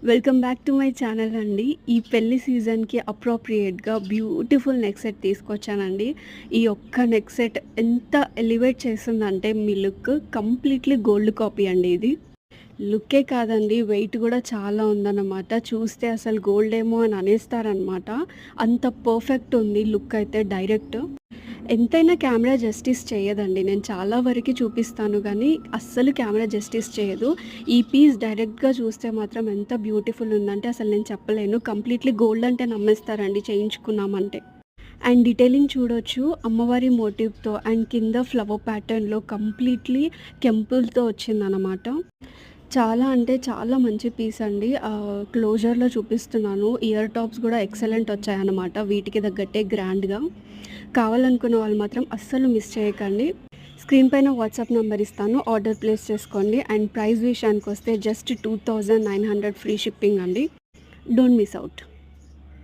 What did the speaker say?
Welcome back to my channel అండి. ఈ పెళ్లి సీజన్‌కి అప్రోప్రియేట్‌గా బ్యూటిఫుల్ నెక్ సెట్ తీసుకొచ్చానండి. ఈ ఒక్క నెక్ సెట్ ఎంత ఎలివేట్ చేస్తుందంటే మీ లుక్ కంప్లీట్‌లీ గోల్డ్ కాపీ అండి ఇది. లుక్కే కాదండి, వెయిట్ కూడా చాలా ఉందన్నమాట. చూస్తే అసలు గోల్డ్ ఏమో అని అనేస్తారనమాట. అంత పర్ఫెక్ట్ ఉంది లుక్ అయితే డైరెక్ట్. ఎంతైనా కెమెరా జస్టిస్ చేయదండి. నేను చాలా వరకి చూపిస్తాను గానీ, అస్సలు కెమెరా జస్టిస్ చేయదు. ఈ పీస్ డైరెక్ట్‌గా చూస్తే మాత్రం ఎంత బ్యూటిఫుల్ ఉందంటే అసలు నేను చెప్పలేను. కంప్లీట్‌లీ గోల్డ్ అంటే నమ్మేస్తారండి చేయించుకున్నామంటే. అండ్ డీటెయిలింగ్ చూడొచ్చు అమ్మవారి మోటివ్‌తో అండ్ కింద ఫ్లవర్ ప్యాటర్న్‌లో కంప్లీట్‌లీ కెంపుల్‌తో వచ్చిందనమాట. చాలా అంటే చాలా మంచి పీస్ అండి. క్లోజర్‌లో చూపిస్తున్నాను. ఇయర్ టాప్స్ గూడా ఎక్సలెంట్ వచ్చాయన్నమాట. వీటికి తగ్గట్టే గ్రాండ్‌గా. కావాలనుకున్న వాళ్ళు మాత్రం అస్సలు మిస్ చేయకండి. స్క్రీన్ పైన వాట్సాప్ నంబర్ ఇస్తాను. ఆర్డర్ ప్లేస్ చేసుకోండి. అండ్ ప్రైస్ విషయానికొస్తే జస్ట్ 2900 ఫ్రీ షిప్పింగ్ అండి. Don't miss out.